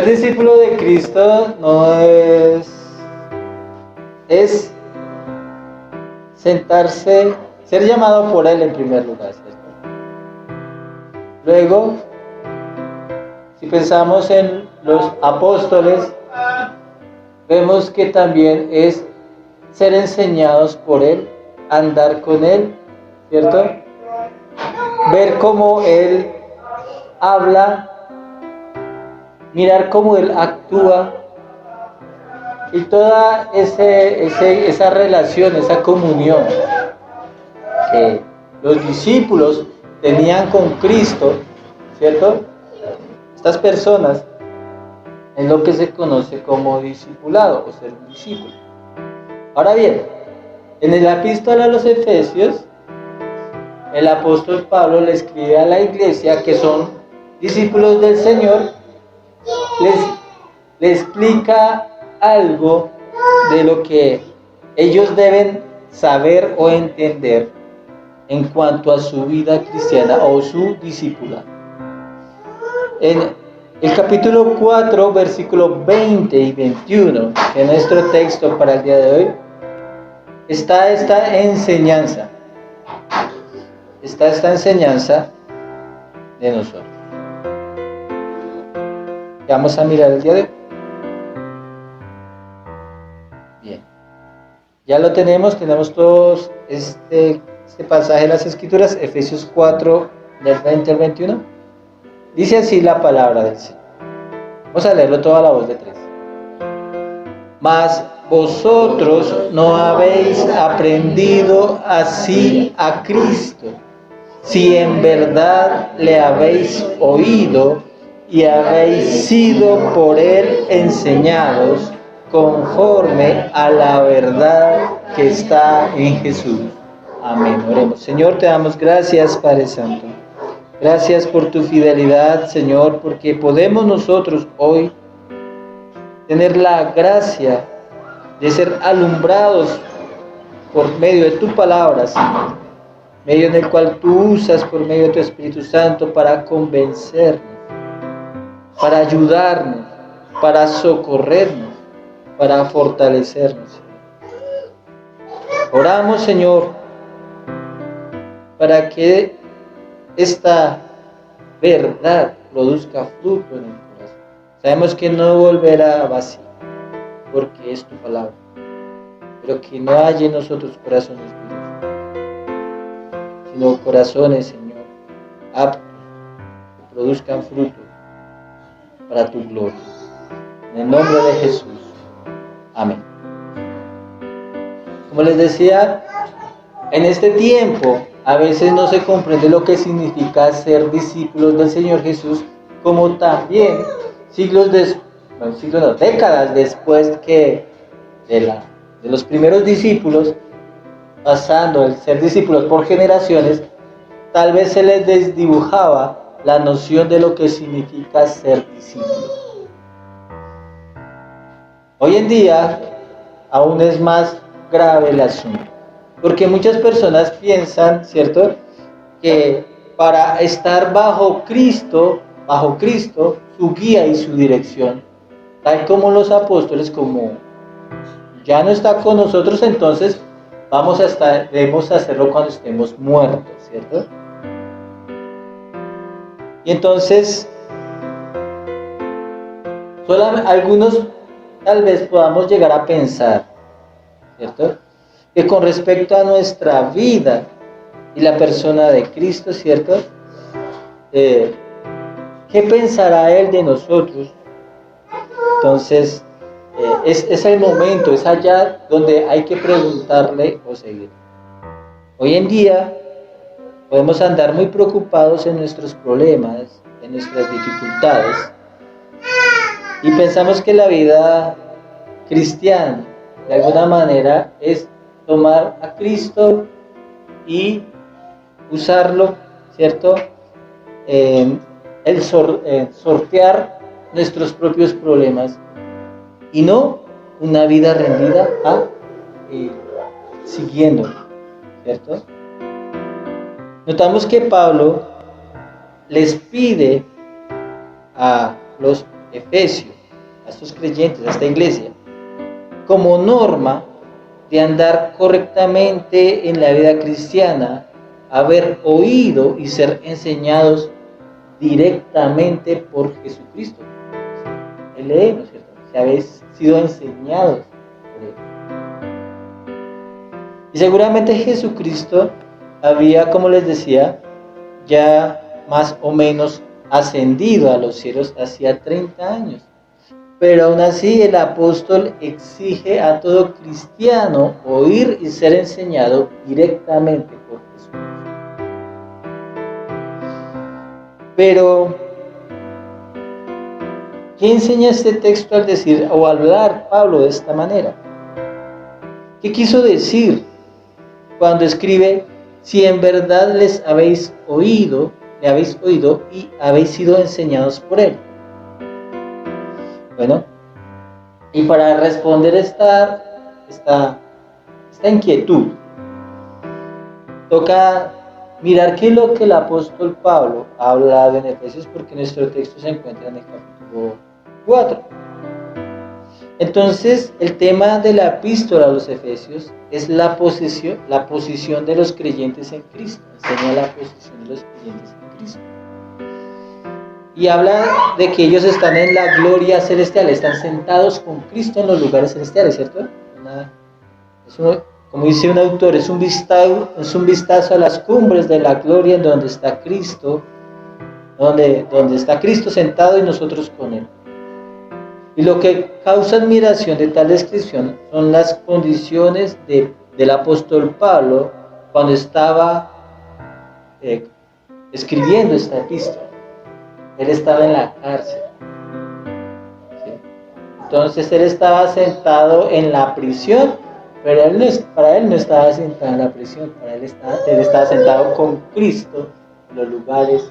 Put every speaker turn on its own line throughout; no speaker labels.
Ser discípulo de Cristo no es sentarse, ser llamado por Él en primer lugar, ¿cierto? Luego, si pensamos en los apóstoles, vemos que también es ser enseñados por Él, andar con Él, ¿cierto? Ver cómo Él habla, mirar cómo Él actúa y toda esa relación, esa comunión que los discípulos tenían con Cristo, ¿cierto? Estas personas es lo que se conoce como discipulado o ser un discípulo. Ahora bien, en la epístola a los Efesios, el apóstol Pablo le escribe a la iglesia que son discípulos del Señor, les explica algo de lo que ellos deben saber o entender en cuanto a su vida cristiana o su discípula. En el capítulo 4, versículos 20 y 21, que es nuestro texto para el día de hoy, está esta enseñanza. Está esta enseñanza de nosotros. Vamos a mirar el día de hoy. Bien. Ya lo tenemos todos este pasaje de las Escrituras, Efesios 4, del 20 al 21. Dice así la palabra del Señor. Vamos a leerlo toda la voz de 3. Mas vosotros no habéis aprendido así a Cristo, si en verdad le habéis oído y habéis sido por Él enseñados conforme a la verdad que está en Jesús. Amén. Oremos. Señor, te damos gracias, Padre Santo. Gracias por tu fidelidad, Señor, porque podemos nosotros hoy tener la gracia de ser alumbrados por medio de tu palabra, Señor, medio en el cual tú usas por medio de tu Espíritu Santo para convencernos, para ayudarnos, para socorrernos, para fortalecernos. Oramos, Señor, para que esta verdad produzca fruto en el corazón. Sabemos que no volverá vacío, porque es tu palabra, pero que no haya en nosotros corazones duros, sino corazones, Señor, aptos, que produzcan fruto para tu gloria. En el nombre de Jesús. Amén. Como les decía, en este tiempo a veces no se comprende lo que significa ser discípulos del Señor Jesús, como también décadas después que de los primeros discípulos, pasando el ser discípulos por generaciones, tal vez se les desdibujaba la noción de lo que significa ser discípulo. Hoy en día aún es más grave el asunto, porque muchas personas piensan, ¿cierto?, que para estar bajo Cristo, su guía y su dirección, tal como los apóstoles, como ya no está con nosotros, entonces debemos hacerlo cuando estemos muertos, ¿cierto? Y entonces, algunos tal vez podamos llegar a pensar, ¿cierto?, que con respecto a nuestra vida y la persona de Cristo, ¿cierto?, ¿qué pensará Él de nosotros? Entonces, es el momento, es allá donde hay que preguntarle o seguir. Hoy en día podemos andar muy preocupados en nuestros problemas, en nuestras dificultades, y pensamos que la vida cristiana, de alguna manera, es tomar a Cristo y usarlo, ¿cierto?, sortear nuestros propios problemas, y no una vida rendida a siguiéndolo, ¿cierto? Notamos que Pablo les pide a los Efesios, a estos creyentes, a esta iglesia, como norma de andar correctamente en la vida cristiana, haber oído y ser enseñados directamente por Jesucristo. Él lee, ¿no es cierto? Que habéis sido enseñados por Él. Y seguramente Jesucristo había, como les decía, ya más o menos ascendido a los cielos hacía 30 años. Pero aún así el apóstol exige a todo cristiano oír y ser enseñado directamente por Jesús. Pero, ¿qué enseña este texto al decir o al hablar Pablo de esta manera? ¿Qué quiso decir cuando escribe, si en verdad le habéis oído y habéis sido enseñados por Él? Bueno, y para responder esta inquietud, toca mirar qué es lo que el apóstol Pablo ha hablado en Efesios, porque nuestro texto se encuentra en el capítulo 4. Entonces, el tema de la epístola a los Efesios es la posición de los creyentes en Cristo. Enseña la posición de los creyentes en Cristo. Y habla de que ellos están en la gloria celestial, están sentados con Cristo en los lugares celestiales, ¿cierto? Como dice un autor, es un vistazo a las cumbres de la gloria en donde está Cristo, donde está Cristo sentado y nosotros con Él. Y lo que causa admiración de tal descripción son las condiciones del apóstol Pablo cuando estaba escribiendo esta epístola. Él estaba en la cárcel. ¿Sí? Entonces él estaba sentado en la prisión, pero para él no estaba sentado en la prisión, él estaba sentado con Cristo en los lugares.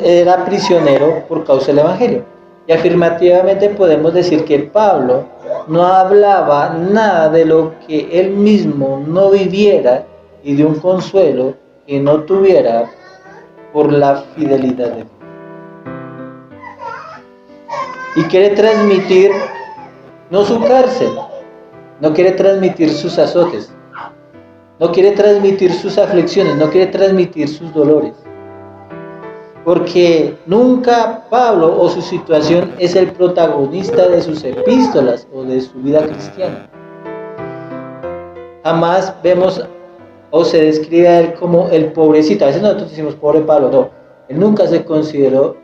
Era prisionero por causa del Evangelio. Y afirmativamente podemos decir que Pablo no hablaba nada de lo que él mismo no viviera y de un consuelo que no tuviera por la fidelidad de Dios. Y quiere transmitir no su cárcel, no quiere transmitir sus azotes, no quiere transmitir sus aflicciones, no quiere transmitir sus dolores. Porque nunca Pablo o su situación es el protagonista de sus epístolas o de su vida cristiana. Jamás vemos o se describe a él como el pobrecito. A veces nosotros decimos pobre Pablo, no. Él nunca se consideró,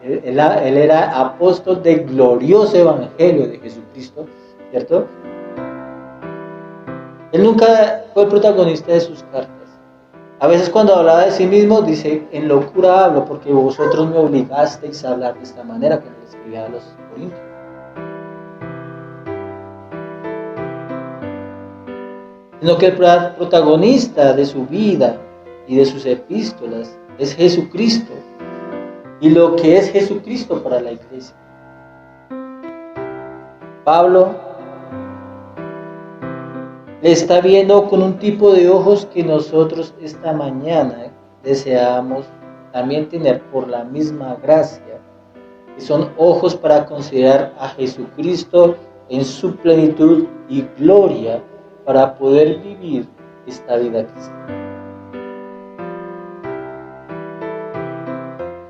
él era apóstol del glorioso evangelio de Jesucristo, ¿cierto? Él nunca fue el protagonista de sus cartas. A veces cuando hablaba de sí mismo, dice, en locura hablo, porque vosotros me obligasteis a hablar de esta manera, cuando le escribía a los Corintios. Sino que el protagonista de su vida y de sus epístolas es Jesucristo, y lo que es Jesucristo para la iglesia. Pablo le está viendo con un tipo de ojos que nosotros esta mañana deseamos también tener por la misma gracia, que son ojos para considerar a Jesucristo en su plenitud y gloria para poder vivir esta vida cristiana.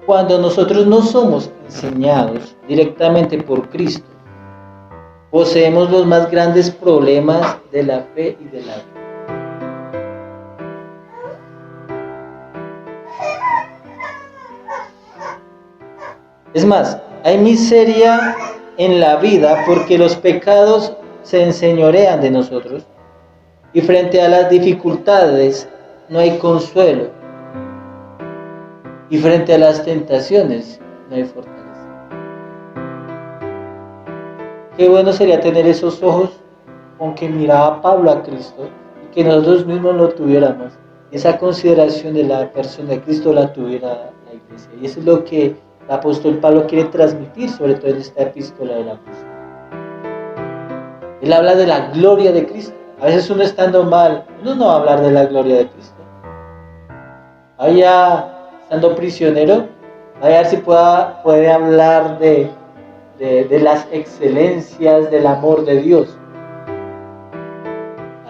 Cuando nosotros no somos enseñados directamente por Cristo, poseemos los más grandes problemas de la fe y de la vida. Es más, hay miseria en la vida porque los pecados se enseñorean de nosotros y frente a las dificultades no hay consuelo y frente a las tentaciones no hay fortaleza. Qué bueno sería tener esos ojos con que miraba Pablo a Cristo y que nosotros mismos lo tuviéramos. Esa consideración de la persona de Cristo la tuviera la iglesia. Y eso es lo que el apóstol Pablo quiere transmitir, sobre todo en esta epístola del apóstol. Él habla de la gloria de Cristo. A veces uno estando mal, uno no va a hablar de la gloria de Cristo. Vaya estando prisionero, a ver si puede hablar de las excelencias del amor de Dios.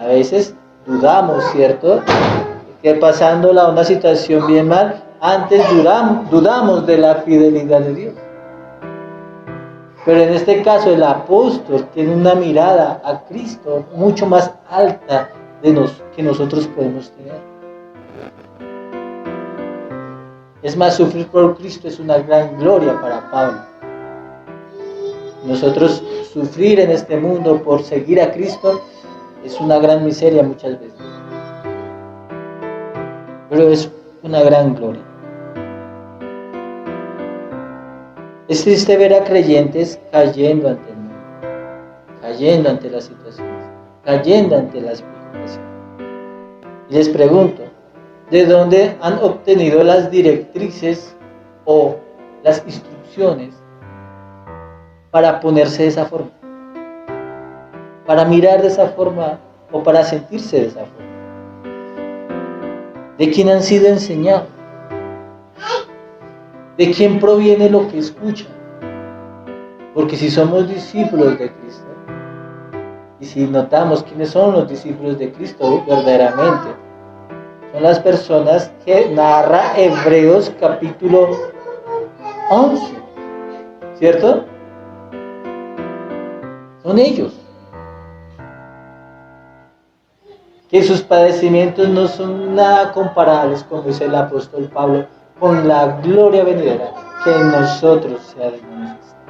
A veces dudamos, ¿cierto? Que pasándola una situación bien mal, antes dudamos de la fidelidad de Dios. Pero en este caso el apóstol tiene una mirada a Cristo mucho más alta que nosotros podemos tener. Es más, sufrir por Cristo es una gran gloria para Pablo. Nosotros sufrir en este mundo por seguir a Cristo es una gran miseria muchas veces. Pero es una gran gloria. Es triste ver a creyentes cayendo ante el mundo, cayendo ante las situaciones, cayendo ante las preocupaciones. Y les pregunto, ¿de dónde han obtenido las directrices o las instrucciones para ponerse de esa forma? Para mirar de esa forma o para sentirse de esa forma. ¿De quién han sido enseñados? ¿De quién proviene lo que escuchan? Porque si somos discípulos de Cristo, y si notamos quiénes son los discípulos de Cristo verdaderamente, son las personas que narra Hebreos capítulo 11, ¿cierto? Son ellos. Que sus padecimientos no son nada comparables, como dice el apóstol Pablo, con la gloria venidera que en nosotros se ha de manifestar.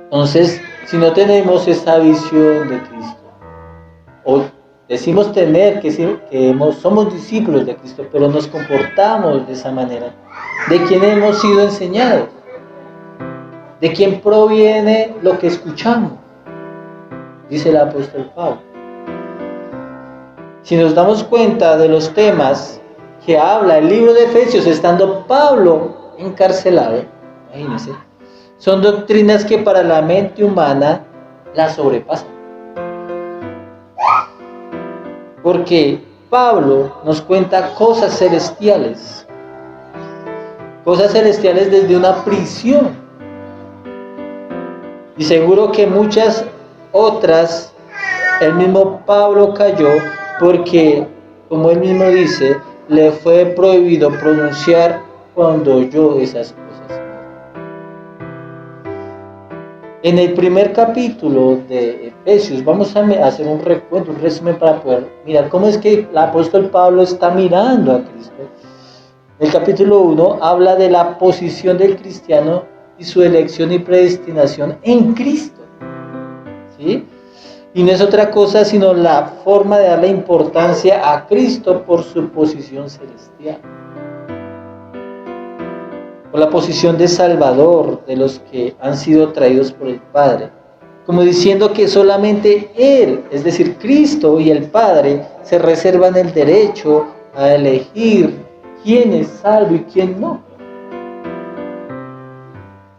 Entonces, si no tenemos esa visión de Cristo, o decimos tener que somos discípulos de Cristo, pero nos comportamos de esa manera, ¿de quién hemos sido enseñados? ¿De quién proviene lo que escuchamos? Dice el apóstol Pablo. Si nos damos cuenta de los temas que habla el libro de Efesios, estando Pablo encarcelado, imagínense, son doctrinas que para la mente humana la sobrepasan. Porque Pablo nos cuenta cosas celestiales desde una prisión. Y seguro que muchas otras, el mismo Pablo cayó porque, como él mismo dice, le fue prohibido pronunciar cuando oyó esas cosas. En el primer capítulo de Efesios vamos a hacer un recuento, un resumen para poder mirar cómo es que el apóstol Pablo está mirando a Cristo. El capítulo 1 habla de la posición del cristiano y su elección y predestinación en Cristo. ¿Sí? Y no es otra cosa sino la forma de darle importancia a Cristo por su posición celestial. Por la posición de Salvador de los que han sido traídos por el Padre. Como diciendo que solamente Él, es decir, Cristo y el Padre, se reservan el derecho a elegir quién es salvo y quién no.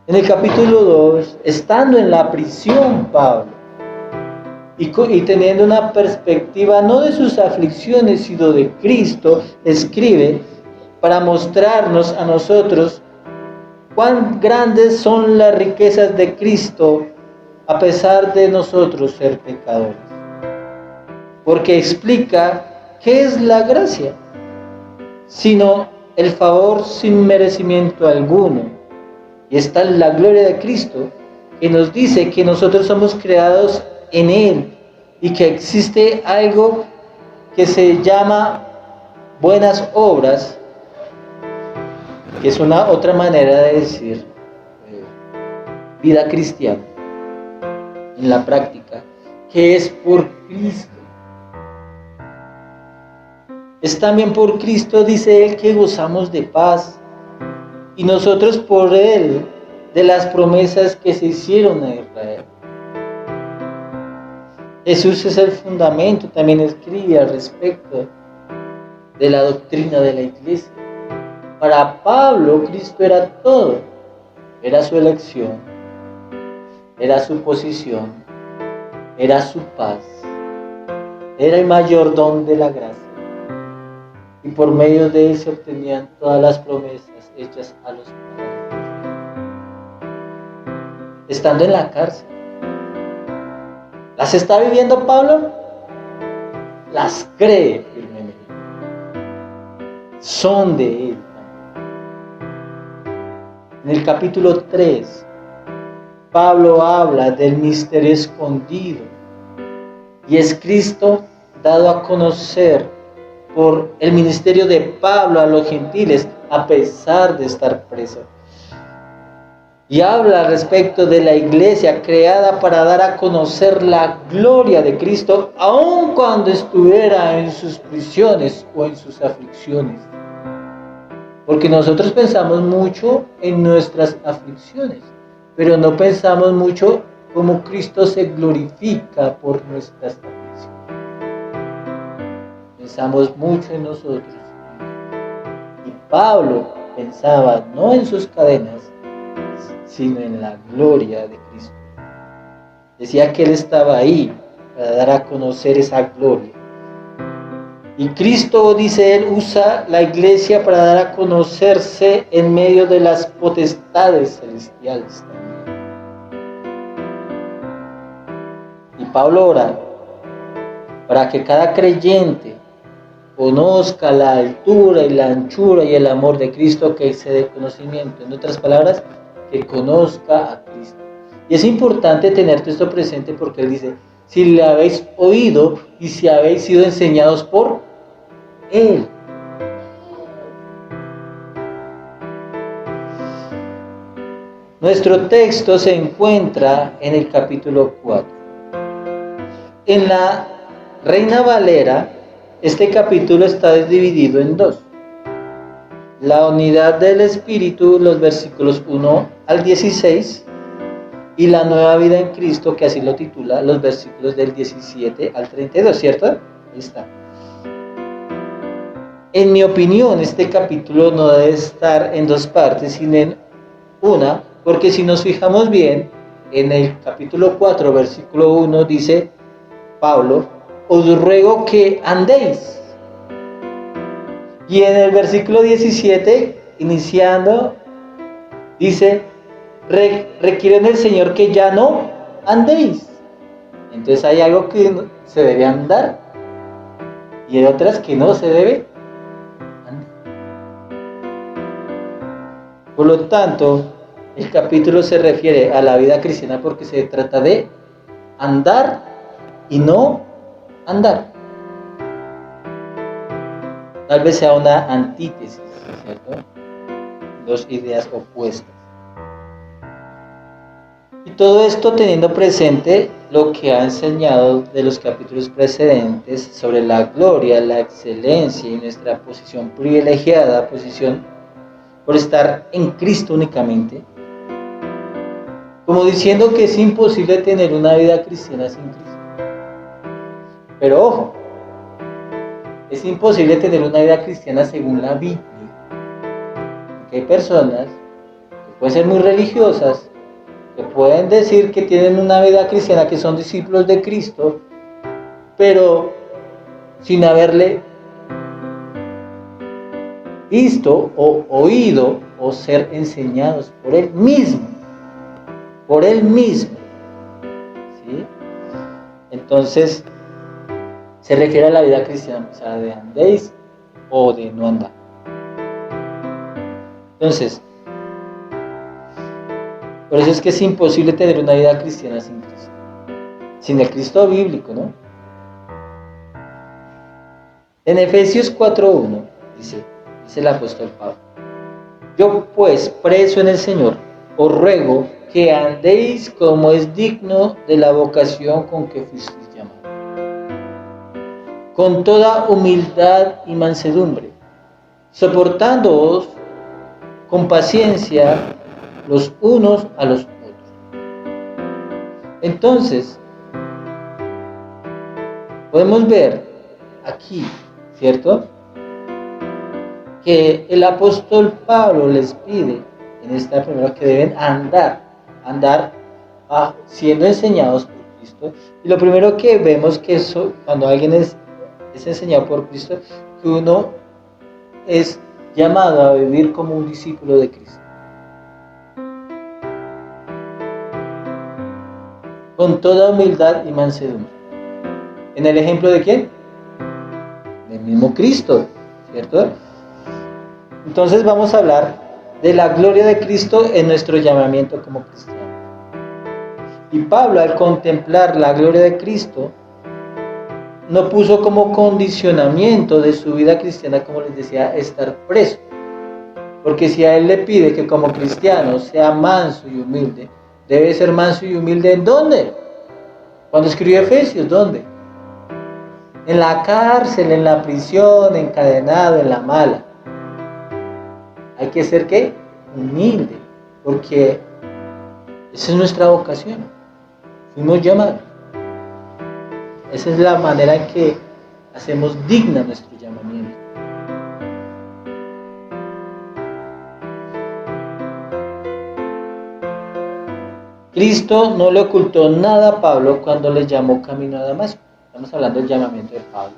En el capítulo 2, estando en la prisión, Pablo, y teniendo una perspectiva no de sus aflicciones, sino de Cristo, escribe para mostrarnos a nosotros cuán grandes son las riquezas de Cristo a pesar de nosotros ser pecadores. Porque explica qué es la gracia, sino el favor sin merecimiento alguno. Y está la gloria de Cristo, que nos dice que nosotros somos creados en Él y que existe algo que se llama buenas obras, que es una otra manera de decir vida cristiana en la práctica, que es por Cristo. Es también por Cristo, dice Él, que gozamos de paz, y nosotros por Él de las promesas que se hicieron a Israel. Jesús es el fundamento, también escribe al respecto de la doctrina de la iglesia. Para Pablo, Cristo era todo. Era su elección, era su posición, era su paz, era el mayor don de la gracia. y por medio de él se obtenían todas las promesas hechas a los padres. Estando en la cárcel. ¿Las está viviendo Pablo? Las cree firmemente. Son de él. En el capítulo 3, Pablo habla del misterio escondido y es Cristo dado a conocer por el ministerio de Pablo a los gentiles a pesar de estar preso. Y habla respecto de la iglesia creada para dar a conocer la gloria de Cristo, aun cuando estuviera en sus prisiones o en sus aflicciones. Porque nosotros pensamos mucho en nuestras aflicciones, pero no pensamos mucho cómo Cristo se glorifica por nuestras aflicciones. Pensamos mucho en nosotros. Y Pablo pensaba no en sus cadenas, sino en la gloria de Cristo. Decía que él estaba ahí para dar a conocer esa gloria. Y Cristo, dice él, usa la iglesia para dar a conocerse en medio de las potestades celestiales también. Y Pablo ora para que cada creyente conozca la altura y la anchura y el amor de Cristo, que se dé conocimiento. En otras palabras, que conozca a Cristo. Y es importante tener esto presente porque él dice, si le habéis oído y si habéis sido enseñados por él. Nuestro texto se encuentra en el capítulo 4. En la Reina Valera, este capítulo está dividido en dos. La unidad del Espíritu, los versículos 1 al 16, y la nueva vida en Cristo, que así lo titula, los versículos del 17 al 32, ¿cierto? Ahí está. En mi opinión, este capítulo no debe estar en dos partes, sino en una, porque si nos fijamos bien, en el capítulo 4, versículo 1, dice Pablo, os ruego que andéis. Y en el versículo 17, iniciando, dice, requieren el Señor que ya no andéis. Entonces hay algo que se debe andar y hay otras que no se debe andar. Por lo tanto, el capítulo se refiere a la vida cristiana porque se trata de andar y no andar. Tal vez sea una antítesis, ¿cierto? Dos ideas opuestas. Y todo esto teniendo presente lo que ha enseñado de los capítulos precedentes sobre la gloria, la excelencia y nuestra posición privilegiada, posición por estar en Cristo únicamente, como diciendo que es imposible tener una vida cristiana sin Cristo. Pero ojo, es imposible tener una vida cristiana según la Biblia. Porque hay personas que pueden ser muy religiosas, que pueden decir que tienen una vida cristiana, que son discípulos de Cristo, pero sin haberle visto o oído o ser enseñados por Él mismo. Por Él mismo. ¿Sí? Entonces, se refiere a la vida cristiana, o sea, de andéis o de no andar. Entonces, por eso es que es imposible tener una vida cristiana sin Cristo. Sin el Cristo bíblico, ¿no? En Efesios 4:1 dice el apóstol Pablo, yo pues, preso en el Señor, os ruego que andéis como es digno de la vocación con que fuisteis llamados, con toda humildad y mansedumbre, soportándoos con paciencia los unos a los otros. Entonces, podemos ver aquí, ¿cierto?, que el apóstol Pablo les pide en esta primera que deben andar siendo enseñados por Cristo. Y lo primero que vemos que eso, cuando alguien es enseñado por Cristo, que uno es llamado a vivir como un discípulo de Cristo. Con toda humildad y mansedumbre. ¿En el ejemplo de quién? Del mismo Cristo, ¿cierto? Entonces vamos a hablar de la gloria de Cristo en nuestro llamamiento como cristianos. Y Pablo, al contemplar la gloria de Cristo, no puso como condicionamiento de su vida cristiana, como les decía, estar preso. Porque si a él le pide que como cristiano sea manso y humilde, debe ser manso y humilde ¿en dónde? Cuando escribió Efesios, ¿dónde? En la cárcel, en la prisión, encadenado, en la mala. Hay que ser ¿qué? Humilde, porque esa es nuestra vocación. Fuimos llamados. Esa es la manera en que hacemos digna nuestro llamamiento. Cristo no le ocultó nada a Pablo cuando le llamó camino a Damasco. Estamos hablando del llamamiento de Pablo.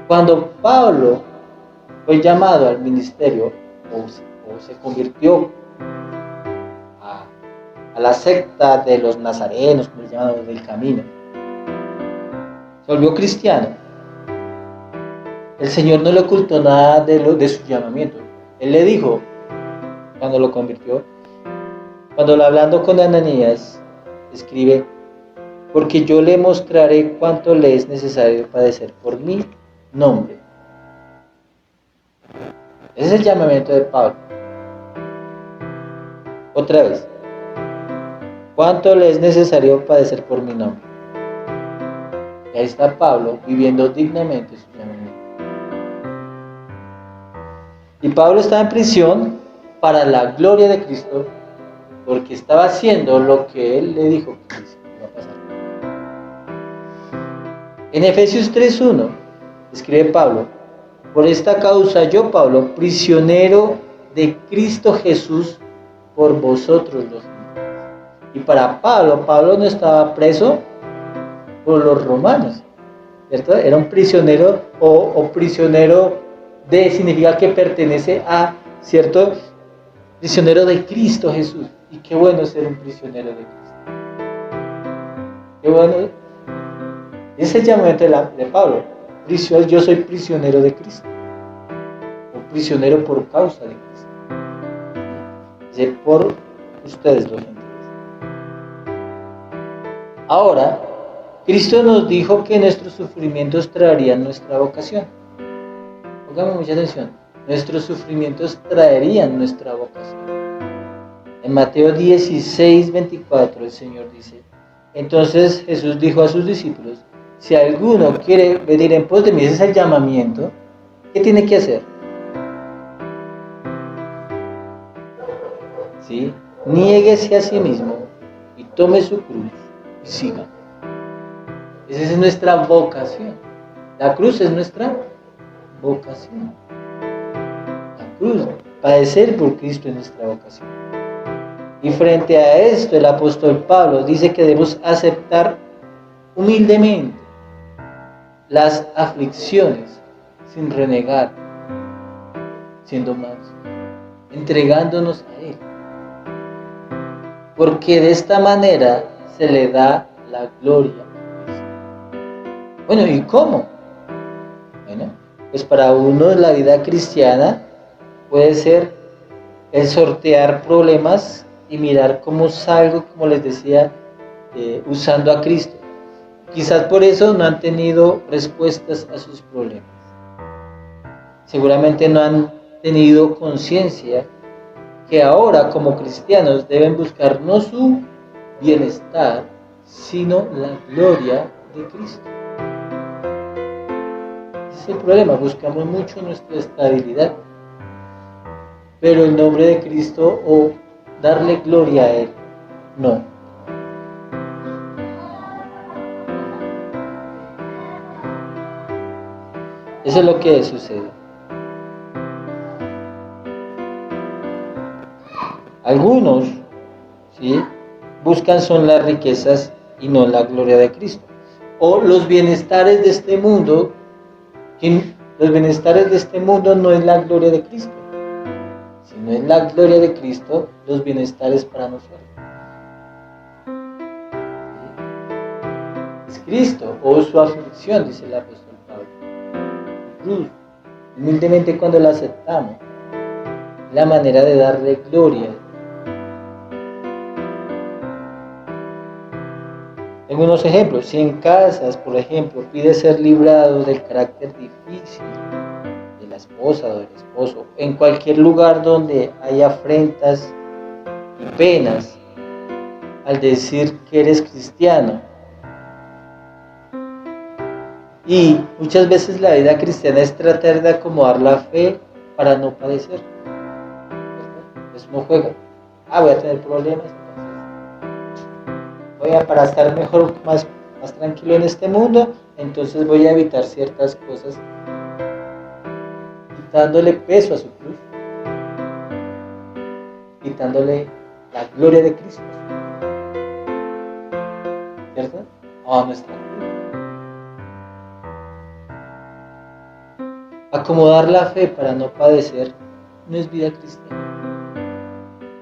Cuando Pablo fue llamado al ministerio o se convirtió a la secta de los nazarenos, como le llaman, del camino, se volvió cristiano. El Señor no le ocultó nada de su llamamiento. Él le dijo, cuando lo convirtió, cuando hablando con Ananías, escribe, porque yo le mostraré cuánto le es necesario padecer por mi nombre. Ese es el llamamiento de Pablo. Otra vez, cuánto le es necesario padecer por mi nombre. Y ahí está Pablo viviendo dignamente su llamamiento. Y Pablo estaba en prisión para la gloria de Cristo, porque estaba haciendo lo que él le dijo que iba a pasar. En Efesios 3:1 escribe Pablo, por esta causa yo, Pablo, prisionero de Cristo Jesús por vosotros los gentiles. Y para Pablo no estaba preso por los romanos, ¿cierto? Era un prisionero o prisionero significa que pertenece a, ¿cierto? Prisionero de Cristo Jesús. Y qué bueno ser un prisionero de Cristo. Qué bueno. Ese es el llamamiento de Pablo. Yo soy prisionero de Cristo. O prisionero por causa de Cristo. Dice, por ustedes los gentiles. Ahora, Cristo nos dijo que nuestros sufrimientos traerían nuestra vocación. Pongamos mucha atención. Nuestros sufrimientos traerían nuestra vocación. En Mateo 16:24 el Señor dice, entonces Jesús dijo a sus discípulos, si alguno quiere venir en pos de mí, ese es el llamamiento, ¿qué tiene que hacer? ¿Sí? Niéguese a sí mismo y tome su cruz y siga. Esa es nuestra vocación. La cruz es nuestra vocación. La cruz, padecer por Cristo es nuestra vocación. Y frente a esto el apóstol Pablo dice que debemos aceptar humildemente las aflicciones sin renegar, siendo mansos, entregándonos a Él. Porque de esta manera se le da la gloria a Cristo. Bueno, ¿y cómo? Bueno, pues para uno la vida cristiana puede ser el sortear problemas y mirar cómo salgo, como les decía, usando a Cristo. Quizás por eso no han tenido respuestas a sus problemas. Seguramente no han tenido conciencia que ahora como cristianos deben buscar no su bienestar, sino la gloria de Cristo. Ese es el problema, buscamos mucho nuestra estabilidad, pero el nombre de Cristo o darle gloria a Él, no. Eso es lo que sucede. Algunos, ¿sí?, buscan son las riquezas y no la gloria de Cristo. O los bienestares de este mundo, que los bienestares de este mundo no es la gloria de Cristo. Si no es la gloria de Cristo, los bienestares para nosotros. ¿Sí? Es Cristo o su aflicción, dice el apóstol Pablo. Cruz, humildemente cuando la aceptamos, la manera de darle gloria. Tengo unos ejemplos. Si en casas, por ejemplo, pide ser librado del carácter difícil de la esposa o del esposo, en cualquier lugar donde hay afrentas y penas al decir que eres cristiano. Y muchas veces la vida cristiana es tratar de acomodar la fe para no padecer. Es un juego. Voy a tener problemas. Para estar mejor, más tranquilo en este mundo, entonces voy a evitar ciertas cosas, quitándole peso a su cruz, quitándole la gloria de Cristo, ¿cierto? A nuestra cruz. Acomodar la fe para no padecer no es vida cristiana.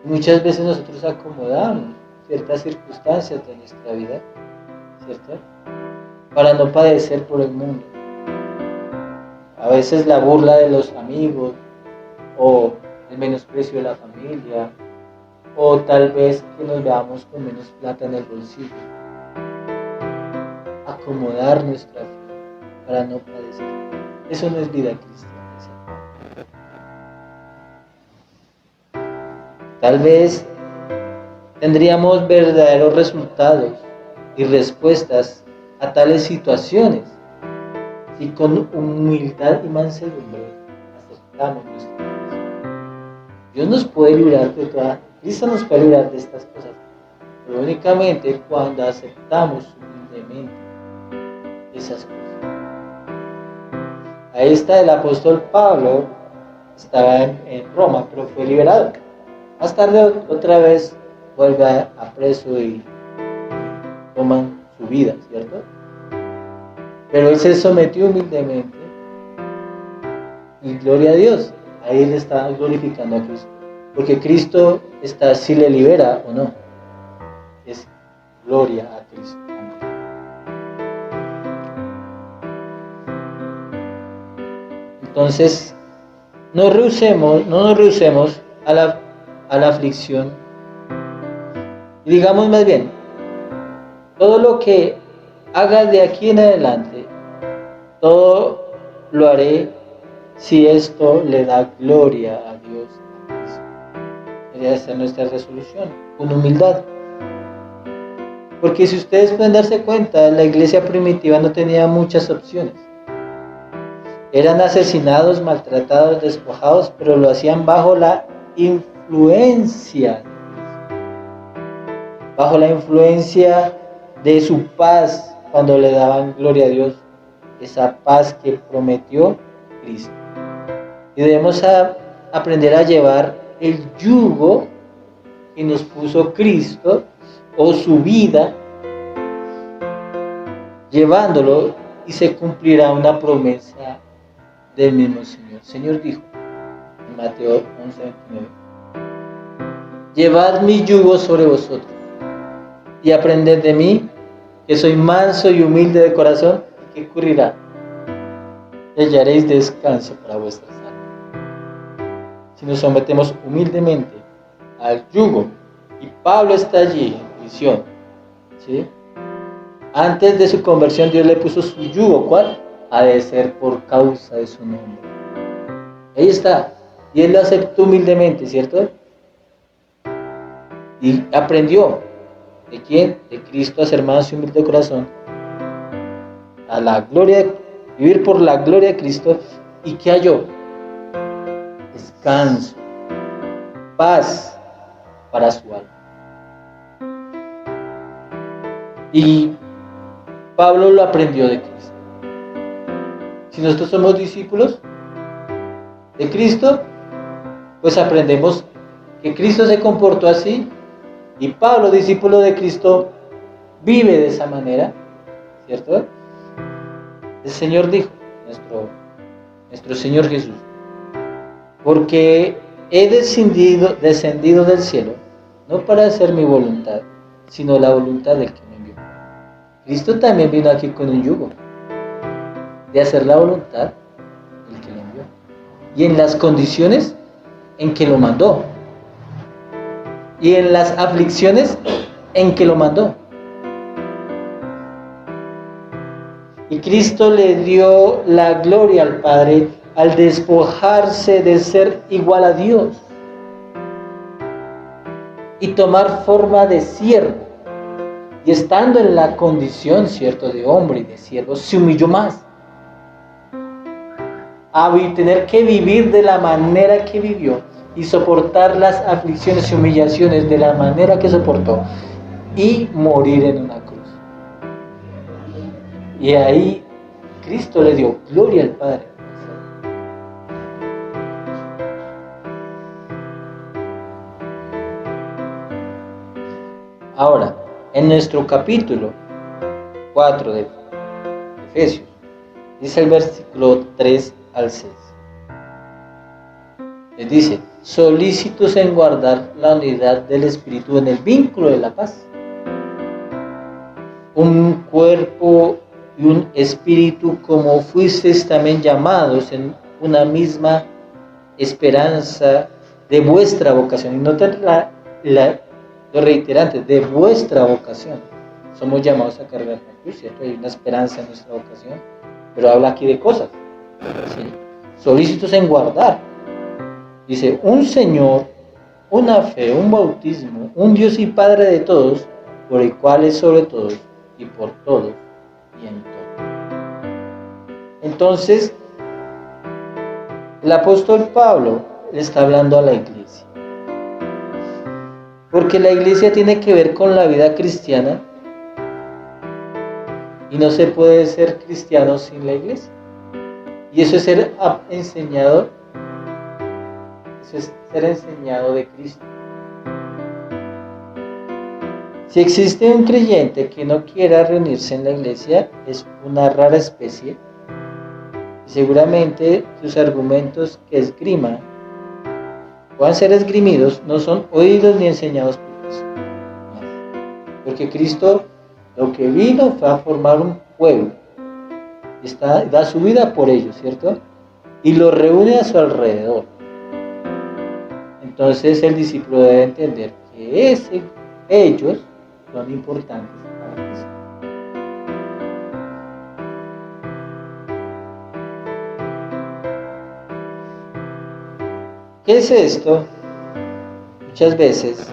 Muchas veces nosotros acomodamos ciertas circunstancias de nuestra vida, ¿cierto? Para no padecer por el mundo. A veces la burla de los amigos, o el menosprecio de la familia, o tal vez que nos veamos con menos plata en el bolsillo. Acomodar nuestra fe para no padecer. Eso no es vida cristiana, ¿cierto? Tal vez tendríamos verdaderos resultados y respuestas a tales situaciones si con humildad y mansedumbre aceptamos nuestra Dios. Dios nos puede librar de toda, Cristo nos puede librar de estas cosas, pero únicamente cuando aceptamos humildemente esas cosas. Ahí está el apóstol Pablo, estaba en Roma, pero fue liberado. Más tarde otra vez vuelve a preso y toman su vida, ¿cierto? Pero él se sometió humildemente y gloria a Dios. Ahí le está glorificando a Cristo, porque Cristo está si le libera o no. Es gloria a Cristo. Entonces, no nos rehusemos a la aflicción. Y digamos más bien, todo lo que haga de aquí en adelante, todo lo haré si esto le da gloria a Dios. Debería ser nuestra resolución, con humildad. Porque si ustedes pueden darse cuenta, la iglesia primitiva no tenía muchas opciones. Eran asesinados, maltratados, despojados, pero lo hacían bajo la influencia de su paz, cuando le daban gloria a Dios, esa paz que prometió Cristo. Y debemos aprender a llevar el yugo que nos puso Cristo, o su vida, llevándolo, y se cumplirá una promesa del mismo Señor. El Señor dijo en Mateo 11:29: llevad mi yugo sobre vosotros y aprended de mí, que soy manso y humilde de corazón. ¿Y qué ocurrirá? Y hallaréis descanso para vuestras almas. Si nos sometemos humildemente al yugo, y Pablo está allí en prisión, ¿sí? Antes de su conversión, Dios le puso su yugo. ¿Cuál? Ha de ser por causa de su nombre. Ahí está. Y él lo aceptó humildemente, ¿cierto? Y aprendió. ¿De quién? De Cristo, a ser manso y humilde de corazón, a la gloria, vivir por la gloria de Cristo. ¿Y qué halló? Descanso, paz para su alma. Y Pablo lo aprendió de Cristo. Si nosotros somos discípulos de Cristo, pues aprendemos que Cristo se comportó así, y Pablo, discípulo de Cristo, vive de esa manera, ¿cierto? El Señor dijo, nuestro Señor Jesús, porque he descendido del cielo, no para hacer mi voluntad, sino la voluntad del que me envió. Cristo también vino aquí con un yugo, de hacer la voluntad del que le envió, y en las condiciones en que lo mandó, y en las aflicciones en que lo mandó. Y Cristo le dio la gloria al Padre al despojarse de ser igual a Dios y tomar forma de siervo. Y estando en la condición, cierto, de hombre y de siervo, se humilló más. A tener que vivir de la manera que vivió y soportar las aflicciones y humillaciones de la manera que soportó y morir en una cruz. Y ahí Cristo le dio gloria al Padre. Ahora, en nuestro capítulo 4 de Efesios, dice el versículo 3 al 6. Les dice: solícitos en guardar la unidad del Espíritu en el vínculo de la paz. Un cuerpo y un espíritu, como fuisteis también llamados en una misma esperanza de vuestra vocación. Y noten lo reiterante, de vuestra vocación. Somos llamados a cargar la cruz, ¿cierto? Hay una esperanza en nuestra vocación, pero habla aquí de cosas, ¿sí? Solícitos en guardar. Dice: un Señor, una fe, un bautismo, un Dios y Padre de todos, por el cual es sobre todos y por todos y en todo. Entonces, el apóstol Pablo le está hablando a la iglesia, porque la iglesia tiene que ver con la vida cristiana y no se puede ser cristiano sin la iglesia. Y eso es ser enseñado, eso es ser enseñado de Cristo. Si existe un creyente que no quiera reunirse en la iglesia, es una rara especie, y seguramente sus argumentos que esgrima puedan ser esgrimidos no son oídos ni enseñados por Cristo. Porque Cristo lo que vino fue a formar un pueblo, da su vida por ellos, ¿cierto? Y lo reúne a su alrededor. Entonces el discípulo debe entender que ellos son importantes para Cristo. ¿Qué es esto? Muchas veces,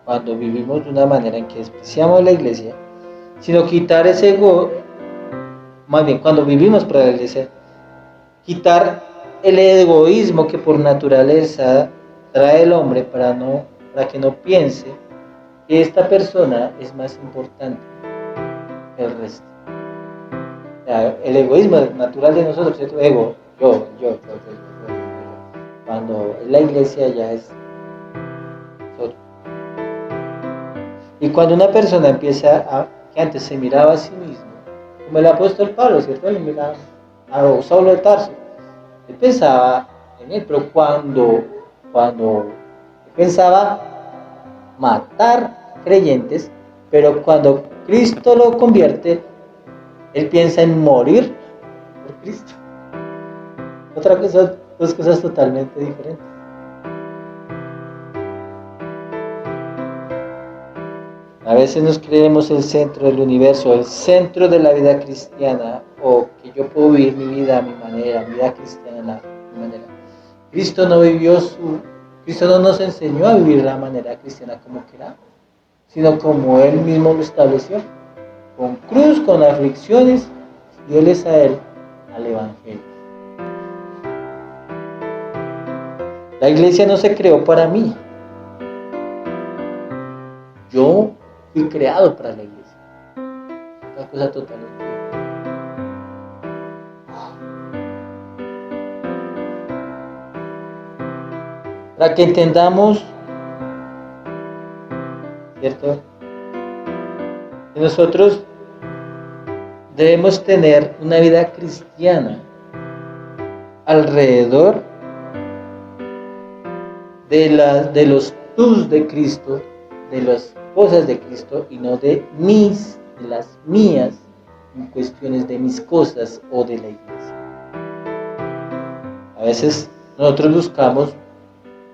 cuando vivimos de una manera en que despreciamos la iglesia, sino quitar ese ego, más bien cuando vivimos para la iglesia, quitar el egoísmo que por naturaleza trae el hombre para que no piense que esta persona es más importante que el resto. O sea, el egoísmo natural de nosotros, ¿cierto? Ego, yo. Cuando en la iglesia ya es nosotros. Y cuando una persona empieza que antes se miraba a sí mismo, como el apóstol Pablo, ¿cierto? Él miraba a Saulo de Tarso, él pensaba en él, pero cuando pensaba matar creyentes, pero cuando Cristo lo convierte, él piensa en morir por Cristo. Otra cosa, dos cosas totalmente diferentes. A veces nos creemos el centro del universo, el centro de la vida cristiana, o que yo puedo vivir mi vida a mi manera, mi vida cristiana a mi manera. Cristo no nos enseñó a vivir la manera cristiana como queramos, sino como Él mismo lo estableció, con cruz, con aflicciones, fieles a Él, al Evangelio. La iglesia no se creó para mí. Yo fui creado para la iglesia. Una cosa totalmente diferente. Para que entendamos, ¿cierto? Que nosotros debemos tener una vida cristiana alrededor de los tus de Cristo, de las cosas de Cristo y no de las mías, en cuestiones de mis cosas o de la iglesia. A veces nosotros buscamos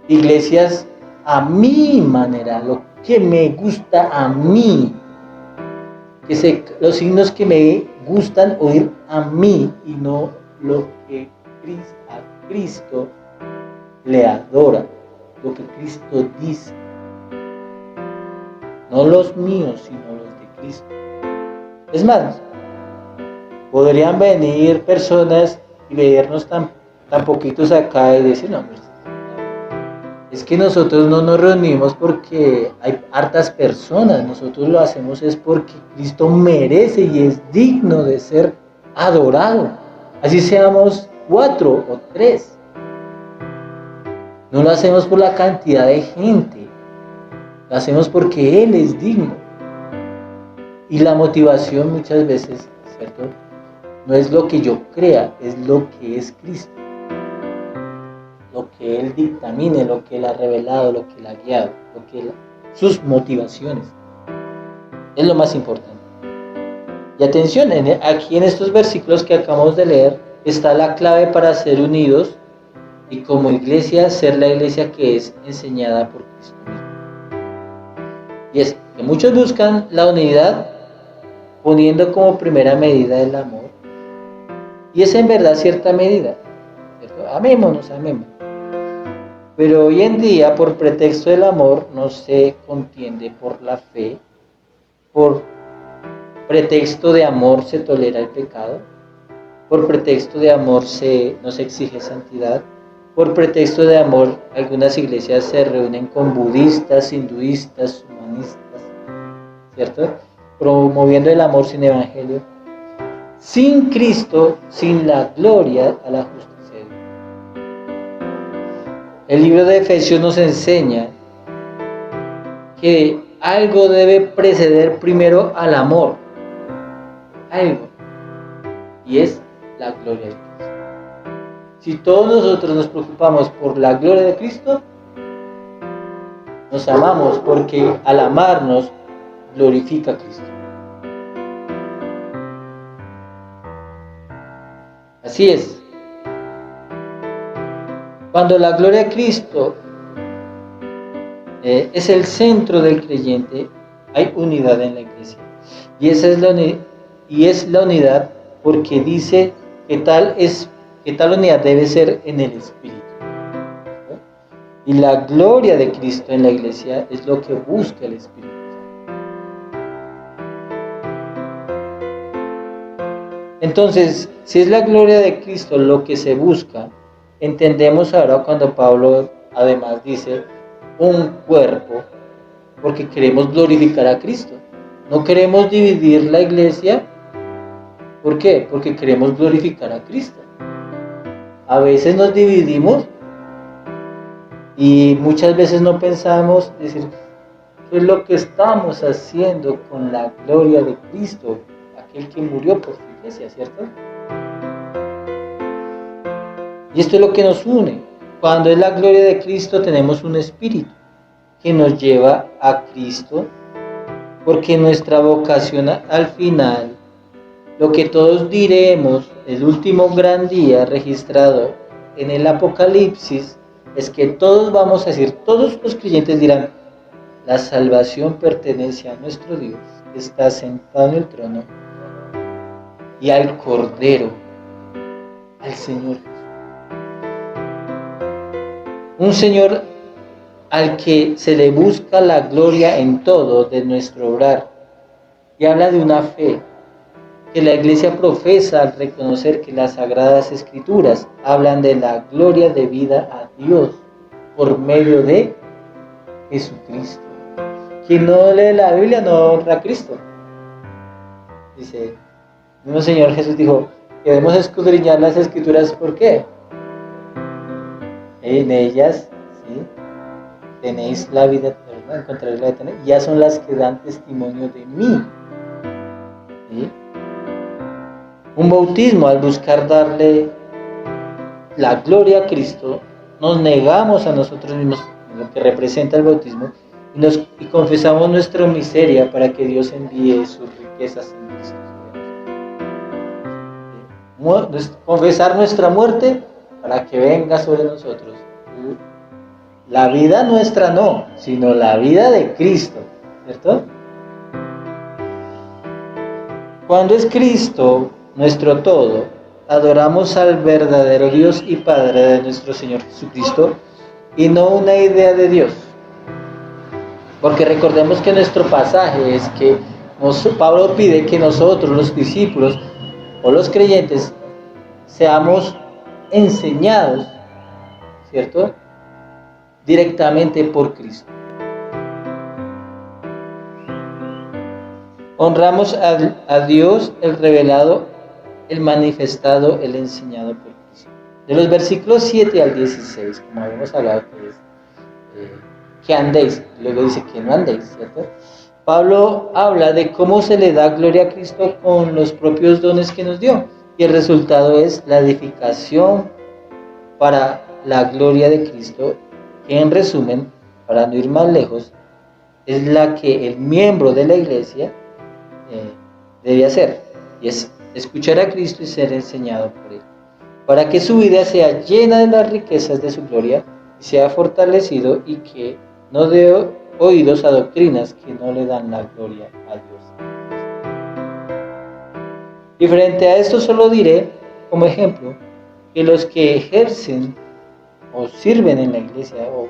iglesias a mi manera, lo que me gusta a mí, los signos que me gustan oír a mí y no lo que a Cristo le adora, lo que Cristo dice. No los míos, sino los de Cristo. Es más, podrían venir personas y vernos tan poquitos acá y decir, no, es que nosotros no nos reunimos porque hay hartas personas, nosotros lo hacemos es porque Cristo merece y es digno de ser adorado, así seamos 4 o 3. No lo hacemos por la cantidad de gente, lo hacemos porque Él es digno. Y la motivación muchas veces, ¿cierto?, no es lo que yo crea, es lo que es Cristo. Lo que Él dictamine, lo que Él ha revelado, lo que Él ha guiado, sus motivaciones. Es lo más importante. Y atención, aquí en estos versículos que acabamos de leer, está la clave para ser unidos y como iglesia, ser la iglesia que es enseñada por Cristo mismo. Y es que muchos buscan la unidad poniendo como primera medida el amor. Y es en verdad cierta medida, ¿cierto? Amémonos. Pero hoy en día, por pretexto del amor, no se contiende por la fe. Por pretexto de amor se tolera el pecado. Por pretexto de amor no se exige santidad. Por pretexto de amor, algunas iglesias se reúnen con budistas, hinduistas, humanistas, ¿cierto?, promoviendo el amor sin evangelio, sin Cristo, sin la gloria a la justicia. El libro de Efesios nos enseña que algo debe preceder primero al amor. Algo. Y es la gloria de Cristo. Si todos nosotros nos preocupamos por la gloria de Cristo, nos amamos porque al amarnos glorifica a Cristo. Así es. Cuando la gloria de Cristo es el centro del creyente, hay unidad en la iglesia. Y esa es la unidad porque dice que tal unidad debe ser en el Espíritu. ¿No? Y la gloria de Cristo en la iglesia es lo que busca el Espíritu. Entonces, si es la gloria de Cristo lo que se busca, entendemos ahora cuando Pablo además dice un cuerpo, porque queremos glorificar a Cristo. No queremos dividir la iglesia. ¿Por qué? Porque queremos glorificar a Cristo. A veces nos dividimos y muchas veces no pensamos decir qué es lo que estamos haciendo con la gloria de Cristo, aquel que murió por su iglesia, ¿cierto? Y esto es lo que nos une. Cuando es la gloria de Cristo tenemos un espíritu que nos lleva a Cristo, porque nuestra vocación al final, lo que todos diremos, el último gran día registrado en el Apocalipsis, es que todos vamos a decir, todos los creyentes dirán, la salvación pertenece a nuestro Dios, que está sentado en el trono, y al Cordero, al Señor Jesús. Un Señor al que se le busca la gloria en todo de nuestro obrar. Y habla de una fe que la iglesia profesa al reconocer que las Sagradas Escrituras hablan de la gloria debida a Dios por medio de Jesucristo. Quien no lee la Biblia no honra a Cristo. Dice, el mismo Señor Jesús dijo, que debemos escudriñar las Escrituras, ¿por qué? En ellas, ¿sí?, tenéis la vida eterna, encontraréis la vida eterna, y ya son las que dan testimonio de mí. ¿Sí? Un bautismo al buscar darle la gloria a Cristo, nos negamos a nosotros mismos, lo que representa el bautismo, y confesamos nuestra miseria para que Dios envíe sus riquezas en Cristo. Confesar nuestra muerte para que venga sobre nosotros la vida nuestra, no, sino la vida de Cristo, ¿cierto? Cuando es Cristo nuestro todo, adoramos al verdadero Dios y Padre de nuestro Señor Jesucristo y no una idea de Dios. Porque recordemos que nuestro pasaje es que Pablo pide que nosotros, los discípulos o los creyentes, seamos enseñados, ¿cierto?, directamente por Cristo. Honramos a Dios, el revelado, el manifestado, el enseñado por Cristo. De los versículos 7 al 16, como habíamos hablado, que es que andéis, luego dice que no andéis, ¿cierto? Pablo habla de cómo se le da gloria a Cristo con los propios dones que nos dio, y el resultado es la edificación para la gloria de Cristo, que en resumen, para no ir más lejos, es la que el miembro de la iglesia debe hacer, y es escuchar a Cristo y ser enseñado por Él, para que su vida sea llena de las riquezas de su gloria y sea fortalecido, y que no dé oídos a doctrinas que no le dan la gloria a Dios. Y frente a esto solo diré, como ejemplo, que los que ejercen o sirven en la iglesia, o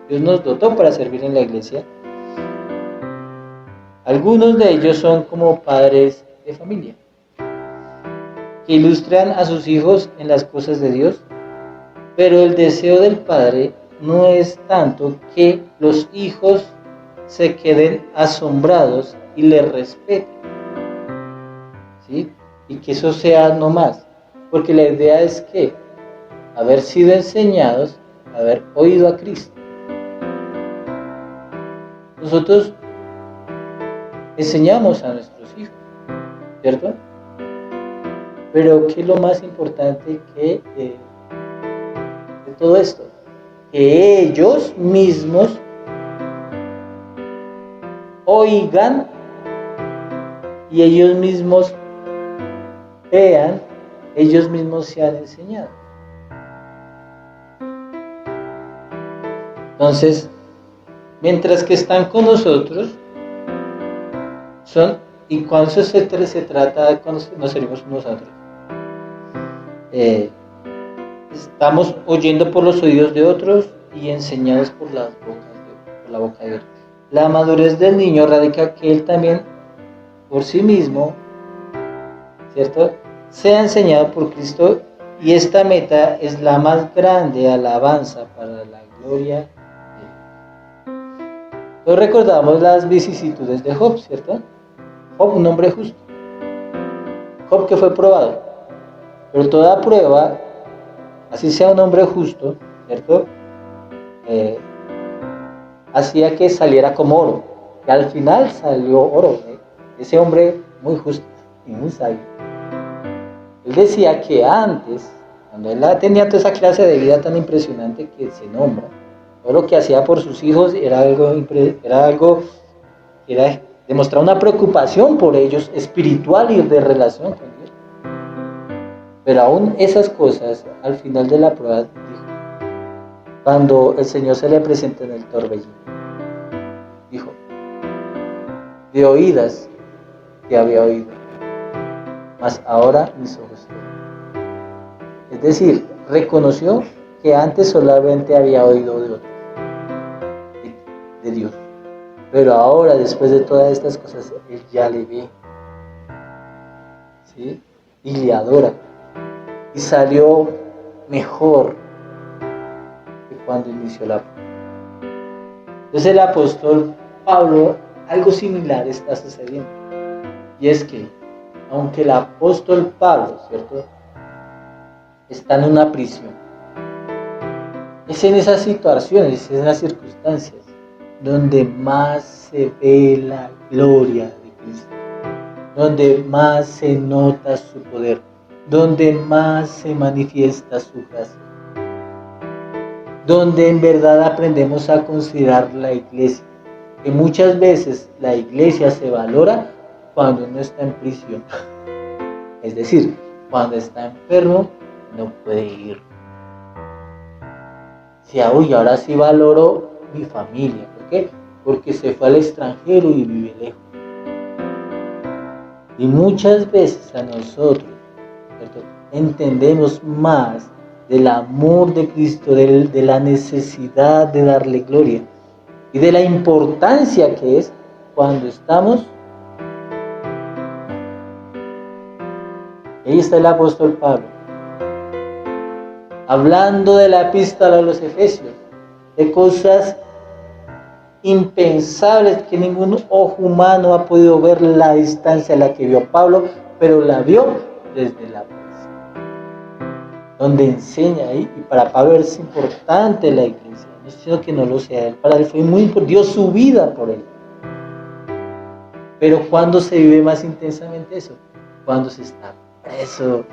Dios nos dotó para servir en la iglesia, algunos de ellos son como padres de familia, que ilustran a sus hijos en las cosas de Dios, pero el deseo del padre no es tanto que los hijos se queden asombrados y le respeten, ¿sí? Y que eso sea no más, porque la idea es que haber sido enseñados, haber oído a Cristo. Nosotros enseñamos a nuestros hijos, ¿cierto? Pero ¿qué es lo más importante de todo esto? Que ellos mismos oigan y ellos mismos vean, ellos mismos sean enseñados. Entonces, mientras que están con nosotros, y cuando eso se trata, cuando nos servimos nosotros, estamos oyendo por los oídos de otros y enseñados por la boca de otros. La madurez del niño radica que él también, por sí mismo, ¿cierto?, sea enseñado por Cristo, y esta meta es la más grande alabanza para la gloria de Dios. Hoy recordamos las vicisitudes de Job, ¿cierto? Job, un hombre justo. Job que fue probado. Pero toda prueba, así sea un hombre justo, ¿cierto?, hacía que saliera como oro. Y al final salió oro, ese hombre muy justo y muy sabio. Él decía que antes, cuando él tenía toda esa clase de vida tan impresionante que se nombra, todo lo que hacía por sus hijos era demostrar una preocupación por ellos, espiritual y de relación con Dios. Pero aún esas cosas, al final de la prueba, dijo, cuando el Señor se le presenta en el torbellino, dijo: de oídas te había oído, mas ahora mis ojos te ven. Es decir, reconoció que antes solamente había oído de otros, de Dios. Pero ahora, después de todas estas cosas, él ya le ve, ¿sí?, y le adora. Y salió mejor que cuando inició la prueba. Entonces el apóstol Pablo, algo similar está sucediendo. Y es que, aunque el apóstol Pablo, ¿cierto?, está en una prisión, es en esas situaciones, es en las circunstancias donde más se ve la gloria de Cristo, donde más se nota su poder, donde más se manifiesta su gracia, donde en verdad aprendemos a considerar la iglesia, que muchas veces la iglesia se valora cuando uno está en prisión, es decir, cuando está enfermo no puede ir. Si ahora sí valoro mi familia, ¿por qué? Porque se fue al extranjero y vive lejos. Y muchas veces a nosotros, ¿cierto?, entendemos más del amor de Cristo, de la necesidad de darle gloria y de la importancia que es cuando estamos. Ahí está el apóstol Pablo, hablando de la epístola a los Efesios, de cosas impensables que ningún ojo humano ha podido ver la distancia a la que vio Pablo, pero la vio desde la paz, donde enseña ahí, y para Pablo es importante la iglesia, no estoy diciendo que no lo sea, él, para él fue muy importante, dio su vida por él. Pero ¿cuándo se vive más intensamente eso? Cuando se está preso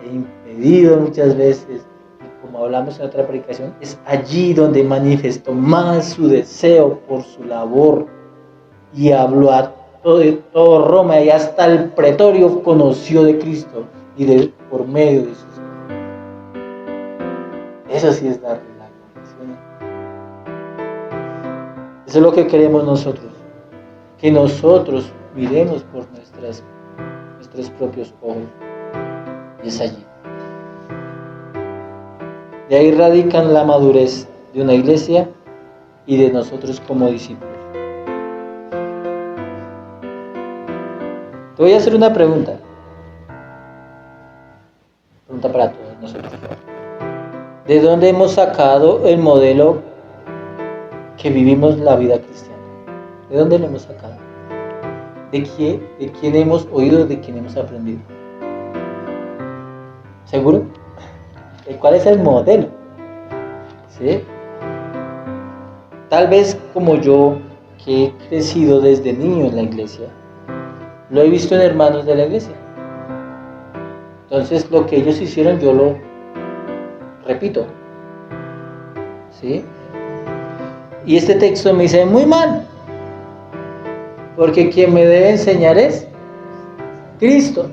e impedido muchas veces. Como hablamos en otra predicación, es allí donde manifestó más su deseo por su labor y habló a todo Roma y hasta el pretorio conoció de Cristo y por medio de sus hijos. Eso sí es darle la gloria. Eso es lo que queremos nosotros, que nosotros miremos por nuestros propios ojos, y es allí. De ahí radican la madurez de una iglesia y de nosotros como discípulos. Te voy a hacer una pregunta. Pregunta para todos nosotros. ¿De dónde hemos sacado el modelo que vivimos la vida cristiana? ¿De dónde lo hemos sacado? ¿De quién hemos oído? ¿De quién hemos aprendido? ¿Seguro? ¿Cuál es el modelo? ¿Sí? Tal vez como yo, que he crecido desde niño en la iglesia, lo he visto en hermanos de la iglesia. Entonces lo que ellos hicieron yo lo repito. ¿Sí? Y este texto me dice muy mal, porque quien me debe enseñar es Cristo.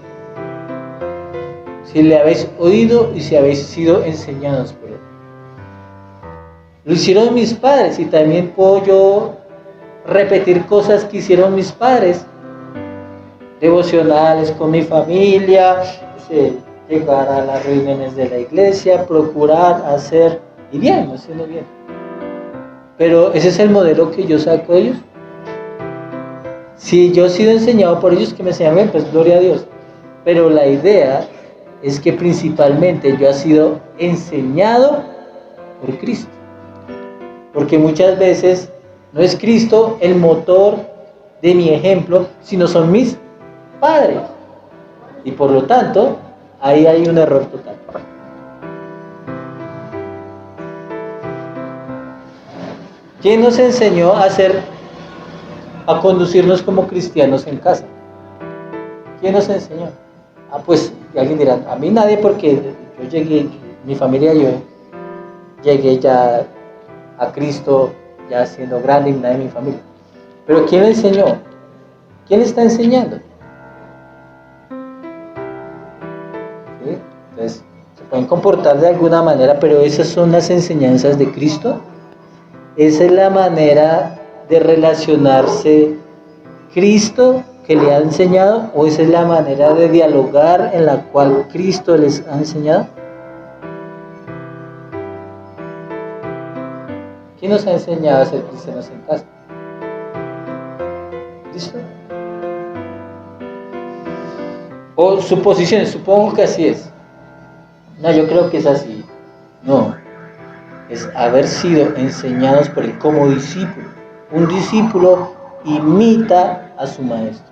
Si le habéis oído y si habéis sido enseñados por él. Lo hicieron mis padres y también puedo yo repetir cosas que hicieron mis padres. Devocionales con mi familia, llegar a las reuniones de la iglesia, procurar hacer, y bien, haciendo bien. Pero ese es el modelo que yo saco de ellos. Si yo he sido enseñado por ellos, que me enseñan bien, pues gloria a Dios. Pero la idea es que principalmente yo he sido enseñado por Cristo. Porque muchas veces no es Cristo el motor de mi ejemplo, sino son mis padres. Y por lo tanto, ahí hay un error total. ¿Quién nos enseñó a conducirnos como cristianos en casa? ¿Quién nos enseñó? Pues alguien dirá, a mí nadie, porque yo llegué, mi familia y yo llegué ya a Cristo ya siendo grande y nadie de mi familia. Pero ¿quién me enseñó? ¿Quién está enseñando? ¿Sí? Entonces, se pueden comportar de alguna manera, pero esas son las enseñanzas de Cristo. Esa es la manera de relacionarse Cristo que le ha enseñado, o esa es la manera de dialogar en la cual Cristo les ha enseñado. ¿Quién nos ha enseñado a ser cristianos en casa? ¿Cristo? O suposiciones, supongo que así es. No, yo creo que es así. No, es haber sido enseñados por él como discípulo. Un discípulo imita a su maestro.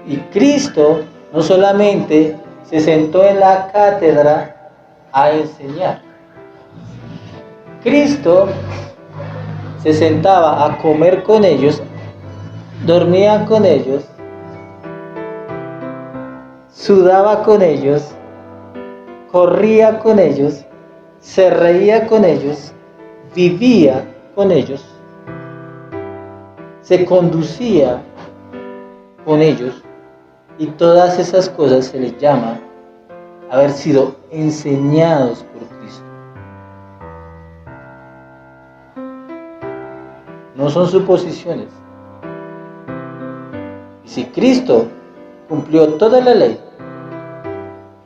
Y Cristo no solamente se sentó en la cátedra a enseñar. Cristo se sentaba a comer con ellos, dormía con ellos sudaba con ellos, corría con ellos, se reía con ellos, vivía con ellos, se conducía con ellos, y todas esas cosas se les llama haber sido enseñados por Cristo. No son suposiciones. Y si Cristo cumplió toda la ley,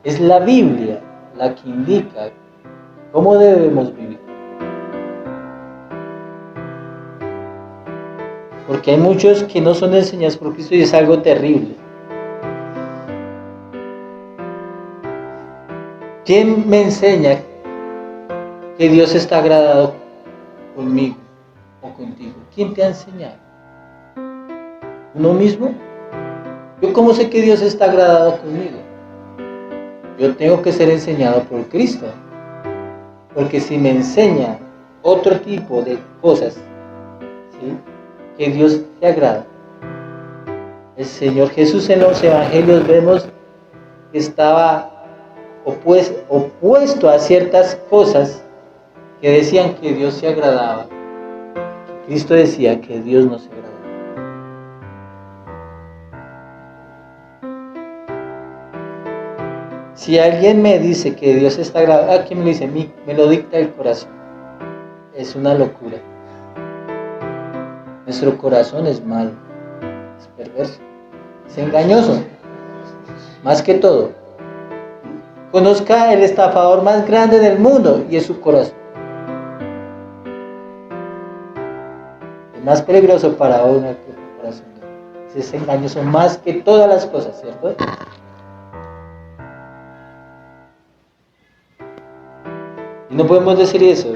es la Biblia la que indica cómo debemos vivir. Porque hay muchos que no son enseñados por Cristo y es algo terrible. ¿Quién me enseña que Dios está agradado conmigo o contigo? ¿Quién te ha enseñado? ¿Uno mismo? ¿Yo cómo sé que Dios está agradado conmigo? Yo tengo que ser enseñado por Cristo. Porque si me enseña otro tipo de cosas, ¿sí?, que Dios te agrada. El Señor Jesús en los evangelios vemos que estaba opuesto a ciertas cosas que decían que Dios se agradaba. Cristo decía que Dios no se agradaba. Si alguien me dice que Dios está agradado, ¿quién me lo dice? Me lo dicta el corazón. Es una locura. Nuestro corazón es malo, es perverso, es engañoso, más que todo. Conozca el estafador más grande del mundo y es su corazón. El más peligroso para uno que el corazón. Es engañoso más que todas las cosas, ¿cierto? Y no podemos decir eso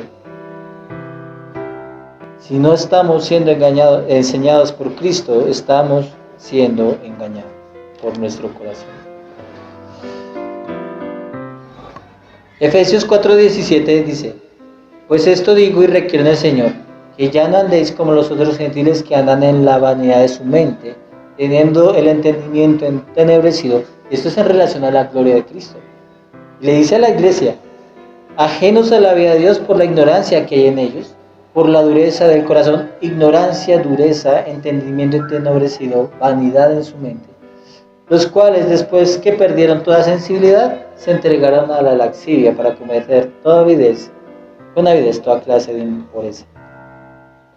si no estamos siendo enseñados por Cristo. Estamos siendo engañados por nuestro corazón. Efesios 4:17 dice: pues esto digo y requiero en el Señor, que ya no andéis como los otros gentiles que andan en la vanidad de su mente, teniendo el entendimiento entenebrecido. Esto es en relación a la gloria de Cristo. Le dice a la iglesia: ajenos a la vida de Dios por la ignorancia que hay en ellos, por la dureza del corazón, ignorancia, dureza, entendimiento entenebrecido, vanidad en su mente, los cuales después que perdieron toda sensibilidad, se entregaron a la lascivia para cometer con avidez toda clase de impureza.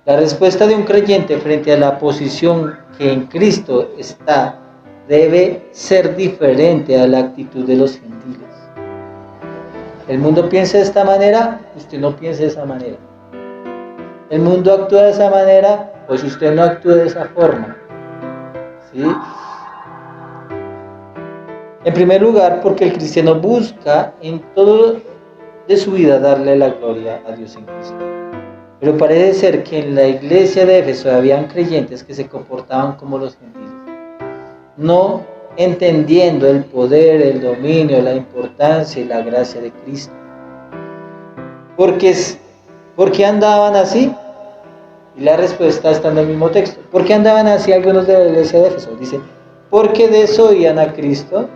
La respuesta de un creyente frente a la posición que en Cristo está debe ser diferente a la actitud de los gentiles. El mundo piensa de esta manera, usted no piense de esa manera. El mundo actúa de esa manera, pues usted no actúa de esa forma. ¿Sí? En primer lugar, porque el cristiano busca en todo de su vida darle la gloria a Dios en Cristo. Pero parece ser que en la iglesia de Éfeso habían creyentes que se comportaban como los gentiles, no entendiendo el poder, el dominio, la importancia y la gracia de Cristo. ¿Por qué andaban así? Y la respuesta está en el mismo texto. ¿Por qué andaban así algunos de la iglesia de Éfeso? Dice: porque desoían a Cristo.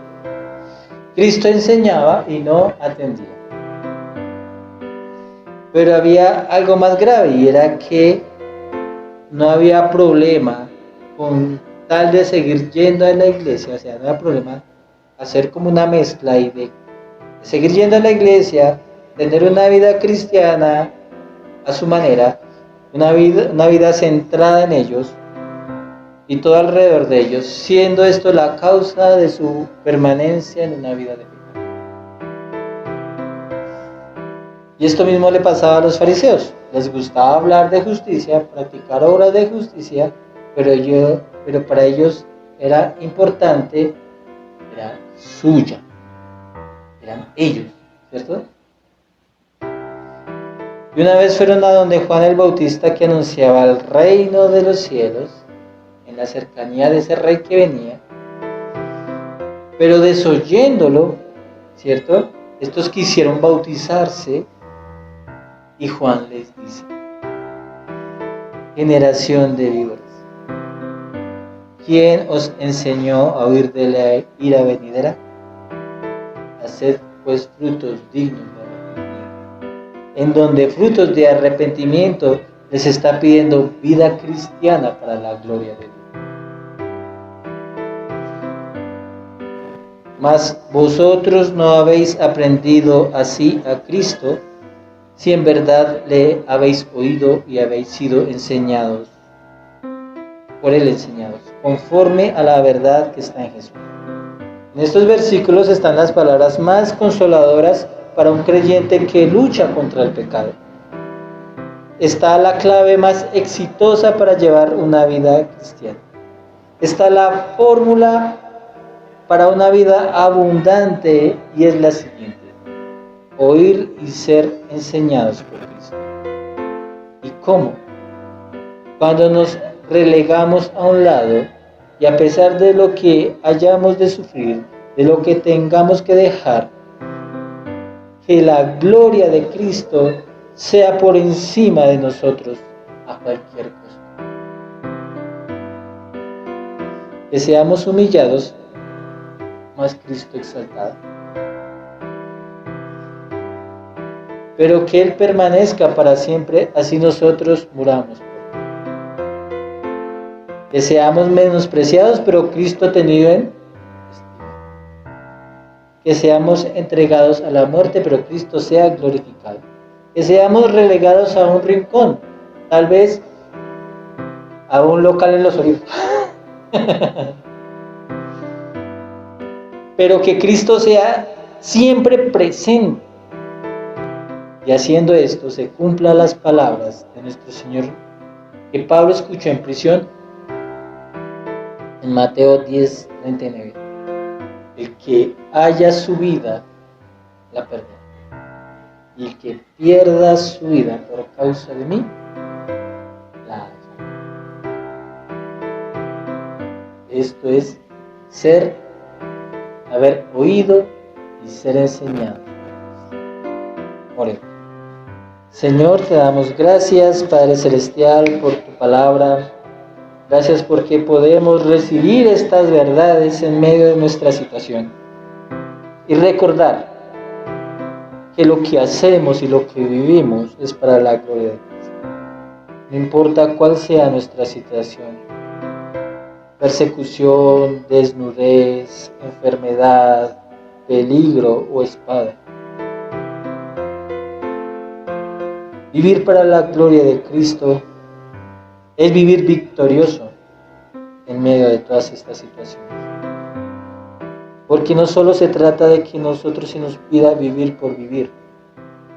Cristo enseñaba y no atendía. Pero había algo más grave, y era que no había problema con tal de seguir yendo a la iglesia. O sea, no había problema hacer como una mezcla y de seguir yendo a la iglesia, tener una vida cristiana a su manera, una vida centrada en ellos y todo alrededor de ellos, siendo esto la causa de su permanencia en una vida de pecado. Y esto mismo le pasaba a los fariseos. Les gustaba hablar de justicia, practicar obras de justicia, pero para ellos era importante, era suya, eran ellos, ¿cierto? Y una vez fueron a donde Juan el Bautista, que anunciaba el reino de los cielos, en la cercanía de ese rey que venía, pero desoyéndolo, ¿cierto? Estos quisieron bautizarse, y Juan les dice: generación de víboras, ¿quién os enseñó a huir de la ira venidera? haced pues frutos dignos de arrepentimiento. En donde frutos de arrepentimiento les está pidiendo vida cristiana para la gloria de Dios. Mas vosotros no habéis aprendido así a Cristo, si en verdad le habéis oído y habéis sido enseñados, por él enseñados, conforme a la verdad que está en Jesús. En estos versículos están las palabras más consoladoras para un creyente que lucha contra el pecado. Está la clave más exitosa para llevar una vida cristiana. Está la fórmula para una vida abundante y es la siguiente: oír y ser enseñados por Cristo. ¿Y cómo? Cuando nos relegamos a un lado y a pesar de lo que hayamos de sufrir, de lo que tengamos que dejar, que la gloria de Cristo sea por encima de nosotros a cualquier costo. Que seamos humillados, más Cristo exaltado. Pero que Él permanezca para siempre, así nosotros muramos. Que seamos menospreciados, pero Cristo tenido en estima. Que seamos entregados a la muerte, pero Cristo sea glorificado. Que seamos relegados a un rincón, tal vez a un local en Los Olivos. Pero que Cristo sea siempre presente. Y haciendo esto se cumplan las palabras de nuestro Señor que Pablo escuchó en prisión en Mateo 10:39. El que haya su vida, la perderá. Y el que pierda su vida por causa de mí, la hallará. Esto es haber oído y ser enseñado. Oremos. Señor, te damos gracias, Padre Celestial, por tu palabra. Gracias porque podemos recibir estas verdades en medio de nuestra situación. Y recordar que lo que hacemos y lo que vivimos es para la gloria de Cristo. No importa cuál sea nuestra situación. Persecución, desnudez, enfermedad, peligro o espada. Vivir para la gloria de Cristo es vivir victorioso en medio de todas estas situaciones. Porque no solo se trata de que nosotros se nos pida vivir por vivir,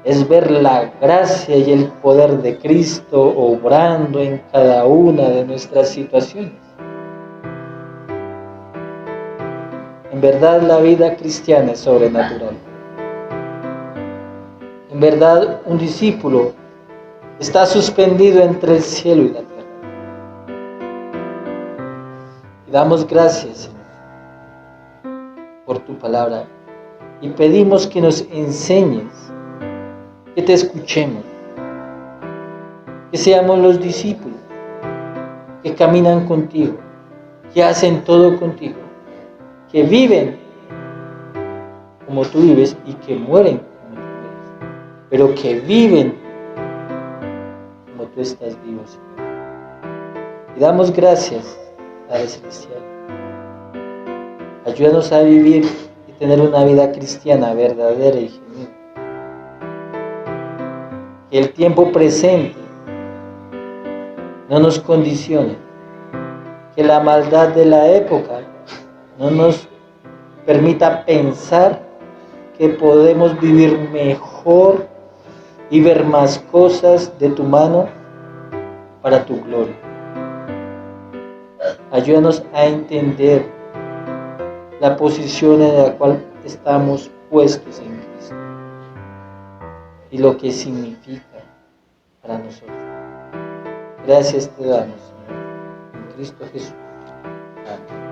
es ver la gracia y el poder de Cristo obrando en cada una de nuestras situaciones. En verdad la vida cristiana es sobrenatural. En verdad un discípulo está suspendido entre el cielo y la tierra. Y damos gracias, Señor, por tu palabra y pedimos que nos enseñes, que te escuchemos, que seamos los discípulos que caminan contigo, que hacen todo contigo, que viven como tú vives y que mueren como tú mueres, pero que viven como tú estás vivo, Señor. Y damos gracias, Padre Celestial. Ayúdanos a vivir y tener una vida cristiana verdadera y genuina. Que el tiempo presente no nos condicione. Que la maldad de la época no nos permita pensar que podemos vivir mejor y ver más cosas de tu mano para tu gloria. Ayúdanos a entender la posición en la cual estamos puestos en Cristo y lo que significa para nosotros. Gracias te damos, Señor, en Cristo Jesús. Amén.